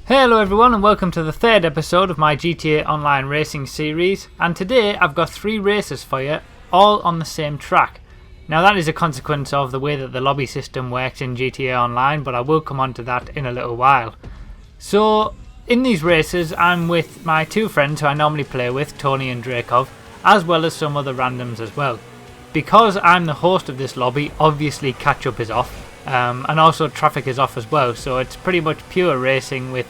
Hello everyone and welcome to the third episode of my GTA Online racing series, and today I've got 3 races for you, all on the same track. Now that is a consequence of the way that the lobby system works in GTA Online, but I will come on to that in a little while. So in these races I'm with my 2 friends who I normally play with, Tony and Drakov, as well as some other randoms as well. Because I'm the host of this lobby, obviously catch up is off. And also traffic is off as well, so it's pretty much pure racing with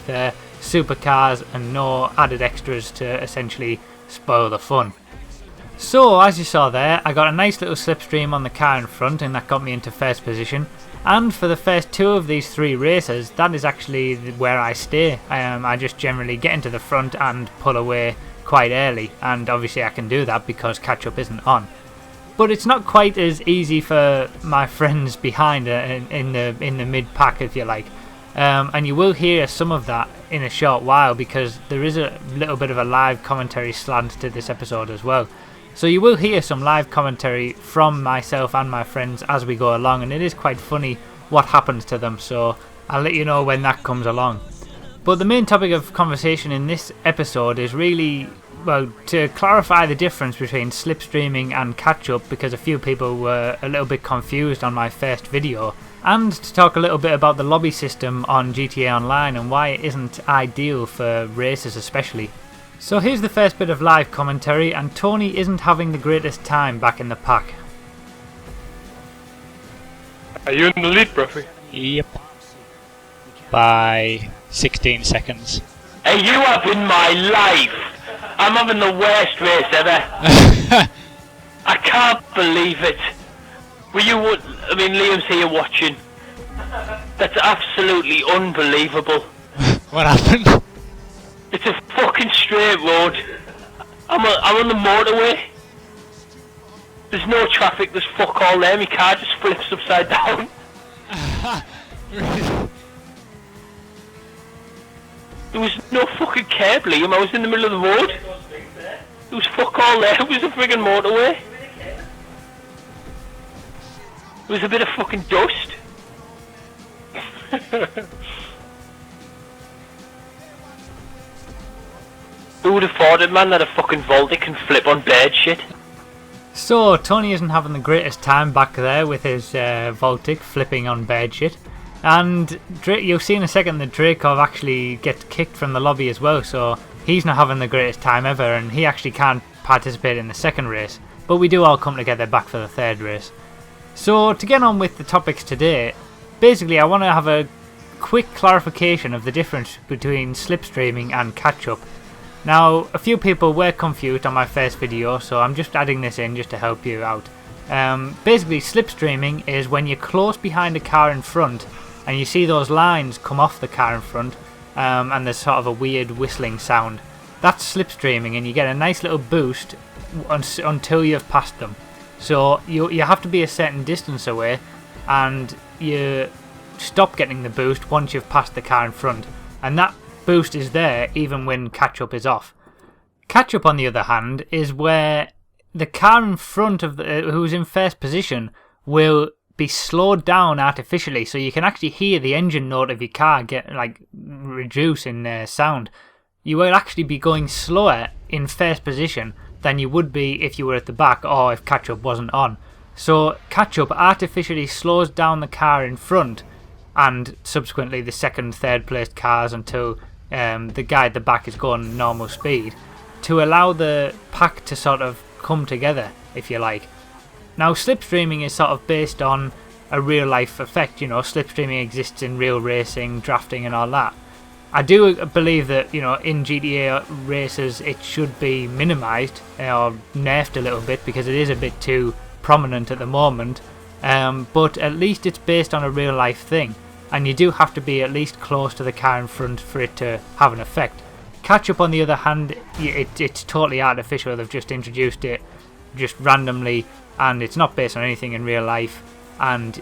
supercars and no added extras to essentially spoil the fun. So as you saw there, I got a nice little slipstream on the car in front and that got me into first position, and for the first 2 of these 3 races that is actually where I stay. I just generally get into the front and pull away quite early, and obviously I can do that because catch up isn't on. But it's not quite as easy for my friends behind in the mid pack, if you like, and you will hear some of that in a short while because there is a little bit of a live commentary slant to this episode as well. So you will hear some live commentary from myself and my friends as we go along, and it is quite funny what happens to them, so I'll let you know when that comes along. But the main topic of conversation in this episode is really, well, to clarify the difference between slipstreaming and catch-up, because a few people were a little bit confused on my first video, and to talk a little bit about the lobby system on GTA Online and why it isn't ideal for races especially. So here's the first bit of live commentary, and Tony isn't having the greatest time back in the pack. Are you in the lead, Bruffy? Yep. By 16 seconds. Are you having my life? I'm having the worst race ever. I can't believe it. Liam's here watching. That's absolutely unbelievable. What happened? It's a fucking straight road. I'm on the motorway. There's no traffic, there's fuck all there. My car just flips upside down. There was no fucking curb, Liam. I was in the middle of the road. There was fuck all there. It was a friggin' motorway. There was a bit of fucking dust. Who would have thought it, man, that a fucking Voltic can flip on bird shit? So Tony isn't having the greatest time back there with his Voltic flipping on bird shit. And you'll see in a second that Drakov actually gets kicked from the lobby as well, so he's not having the greatest time ever, and he actually can't participate in the second race, but we do all come together back for the third race. So to get on with the topics today, basically I want to have a quick clarification of the difference between slipstreaming and catch-up. Now, a few people were confused on my first video, so I'm just adding this in just to help you out. Basically, slipstreaming is when you're close behind a car in front and you see those lines come off the car in front, and there's sort of a weird whistling sound. That's slipstreaming, and you get a nice little boost until you've passed them. So you have to be a certain distance away, and you stop getting the boost once you've passed the car in front, and that boost is there even when catch-up is off. Catch-up, on the other hand, is where the car in front of who's in first position will be slowed down artificially, so you can actually hear the engine note of your car reduce in sound. You will actually be going slower in first position than you would be if you were at the back or if catch-up wasn't on. So catch-up artificially slows down the car in front and subsequently the second, third placed cars until the guy at the back is going normal speed, to allow the pack to sort of come together, if you like. Now, slipstreaming is sort of based on a real life effect. Slipstreaming exists in real racing, drafting and all that. I do believe that, in GTA races it should be minimised or nerfed a little bit because it is a bit too prominent at the moment, but at least it's based on a real life thing, and you do have to be at least close to the car in front for it to have an effect. Catch-up, on the other hand, it's totally artificial. They've just introduced it just randomly, and it's not based on anything in real life, and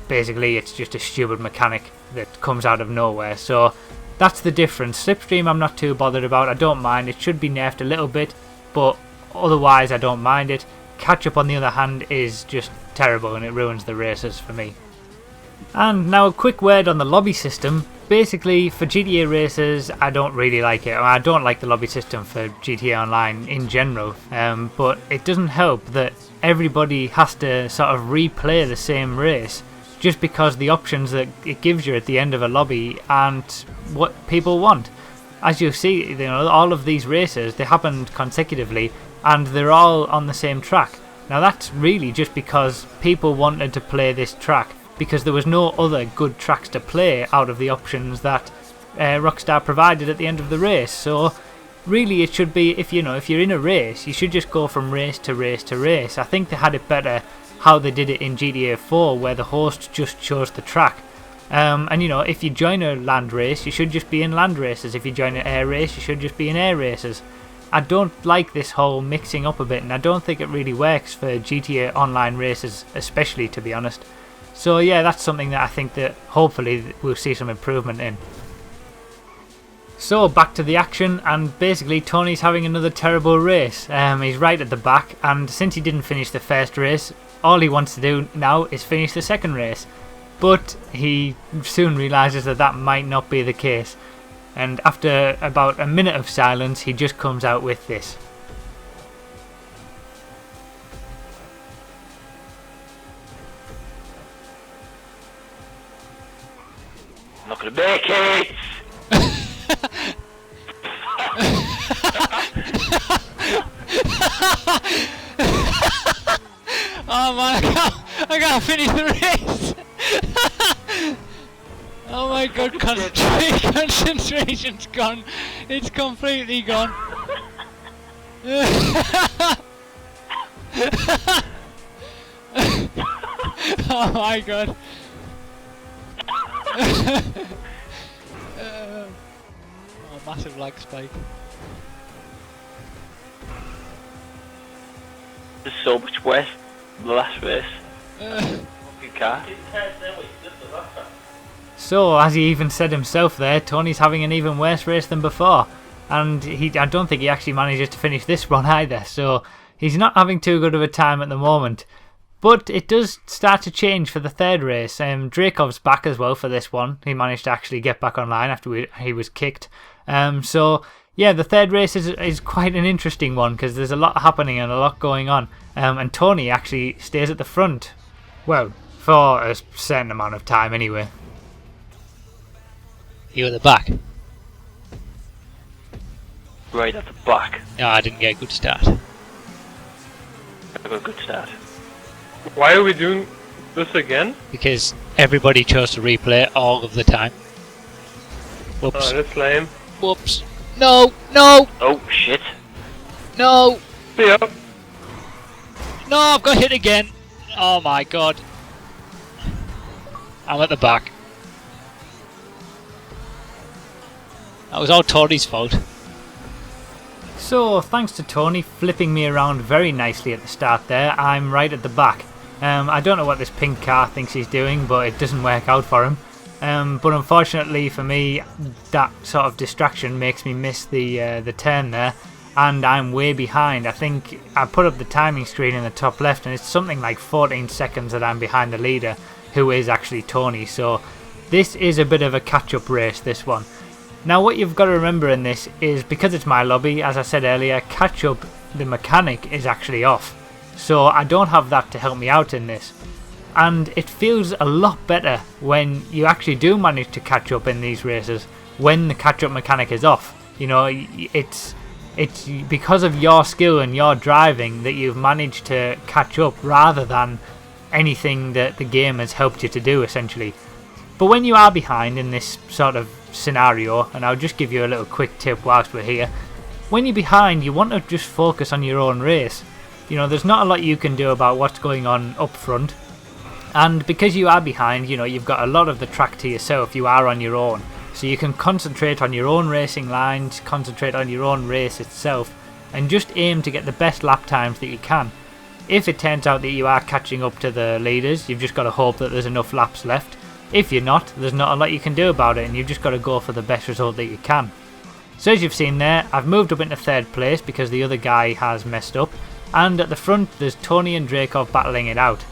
basically it's just a stupid mechanic that comes out of nowhere. So that's the difference. Slipstream I'm not too bothered about. I don't mind. It should be nerfed a little bit, but otherwise I don't mind it. Catch-up, on the other hand, is just terrible and it ruins the races for me. And now a quick word on the lobby system. basically, for GTA races, I don't really like it. I don't like the lobby system for GTA Online in general, but it doesn't help that everybody has to sort of replay the same race just because the options that it gives you at the end of a lobby aren't what people want. As you see, you know, all of these races, they happened consecutively and they're all on the same track. Now that's really just because people wanted to play this track because there was no other good tracks to play out of the options that Rockstar provided at the end of the race. So really it should be, if you're in a race, you should just go from race to race to race. I think they had it better how they did it in GTA 4 where the host just chose the track. And you know, if you join a land race, you should just be in land races. If you join an air race, you should just be in air races. I don't like this whole mixing up a bit, and I don't think it really works for GTA Online races, especially, to be honest. So yeah, that's something that I think that hopefully we'll see some improvement in. So back to the action, and basically Tony's having another terrible race. He's right at the back, and since he didn't finish the first race, all he wants to do now is finish the second race. But he soon realises that that might not be the case. And after about a minute of silence, he just comes out with this. Not gonna make it! Oh man, I can't finish the race! Oh my god, concentration's gone. It's completely gone. Oh my god. Oh, massive lag spike. There's so much worse than the last race. Fucking car. So, as he even said himself there, Tony's having an even worse race than before. And I don't think he actually manages to finish this one either, so he's not having too good of a time at the moment. But it does start to change for the third race. Dracov's back as well for this one. He managed to actually get back online after he was kicked. So, yeah, the third race is quite an interesting one because there's a lot happening and a lot going on. And Tony actually stays at the front. Well, for a certain amount of time anyway. You at the back? Right at the back. No, I didn't get a good start. I got a good start. Why are we doing this again? Because everybody chose to replay all of the time. Whoops. Oh, that's lame. Whoops. No! No! Oh shit. No! See ya. No, I've got hit again! Oh my god. I'm at the back. That was all Tony's fault. So, thanks to Tony flipping me around very nicely at the start there, I'm right at the back. I don't know what this pink car thinks he's doing, but it doesn't work out for him. But unfortunately for me, that sort of distraction makes me miss the turn there, and I'm way behind. I think I put up the timing screen in the top left, and it's something like 14 seconds that I'm behind the leader, who is actually Tony. So this is a bit of a catch-up race, this one. Now what you've got to remember in this is, because it's my lobby, as I said earlier, catch-up, the mechanic, is actually off. So I don't have that to help me out in this. And it feels a lot better when you actually do manage to catch up in these races, when the catch-up mechanic is off. You know, it's because of your skill and your driving that you've managed to catch up, rather than anything that the game has helped you to do, essentially. But when you are behind in this sort of scenario, and I'll just give you a little quick tip whilst we're here, when you're behind you want to just focus on your own race. You know, there's not a lot you can do about what's going on up front, and because you are behind, you know, you've got a lot of the track to yourself. You are on your own, so you can concentrate on your own racing lines, concentrate on your own race itself, and just aim to get the best lap times that you can. If it turns out that you are catching up to the leaders, you've just got to hope that there's enough laps left. If you're not, there's not a lot you can do about it, and you've just got to go for the best result that you can. So as you've seen there, I've moved up into third place because the other guy has messed up, and at the front there's Tony and Dracov battling it out.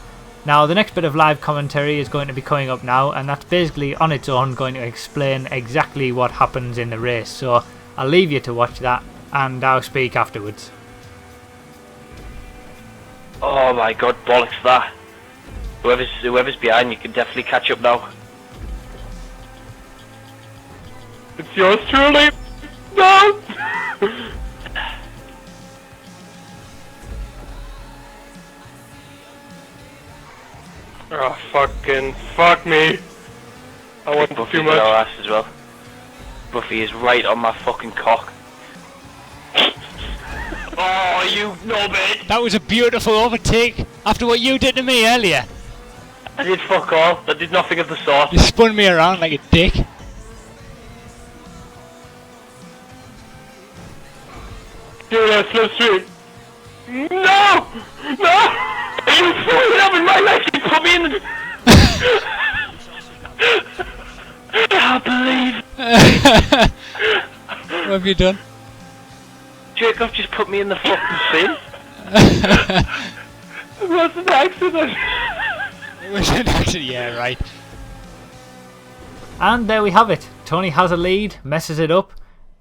Now the next bit of live commentary is going to be coming up now, and that's basically on its own going to explain exactly what happens in the race. So I'll leave you to watch that and I'll speak afterwards. Oh my god, bollocks that. Whoever's behind you can definitely catch up now. It's yours truly. No! Oh, fucking fuck me. I want Buffy too got our much. ass as well. Buffy is right on my fucking cock. Oh, you knobhead! That was a beautiful overtake after what you did to me earlier. I did fuck all. I did nothing of the sort. You spun me around like a dick. Give me that slipstream. No! No! You fucked it up in my life! You put me in the... I can't believe... What have you done? Jacob just put me in the fucking sin. It was an accident. It was an accident, yeah, right. And there we have it. Tony has a lead, messes it up,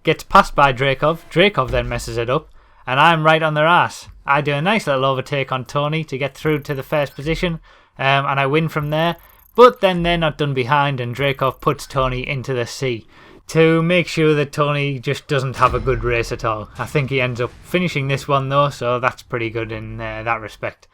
gets passed by Drakov. Drakov then messes it up, and I'm right on their ass. I do a nice little overtake on Tony to get through to the first position, and I win from there. But then they're not done behind, and Drakov puts Tony into the sea to make sure that Tony just doesn't have a good race at all. I think he ends up finishing this one though, so that's pretty good in that respect.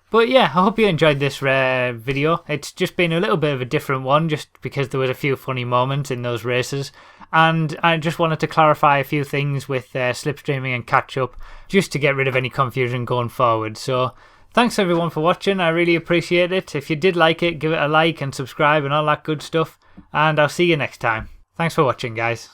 But yeah, I hope you enjoyed this video. It's just been a little bit of a different one just because there was a few funny moments in those races. And I just wanted to clarify a few things with slipstreaming and catch up just to get rid of any confusion going forward. So thanks everyone for watching. I really appreciate it. If you did like it, give it a like and subscribe and all that good stuff. And I'll see you next time. Thanks for watching, guys.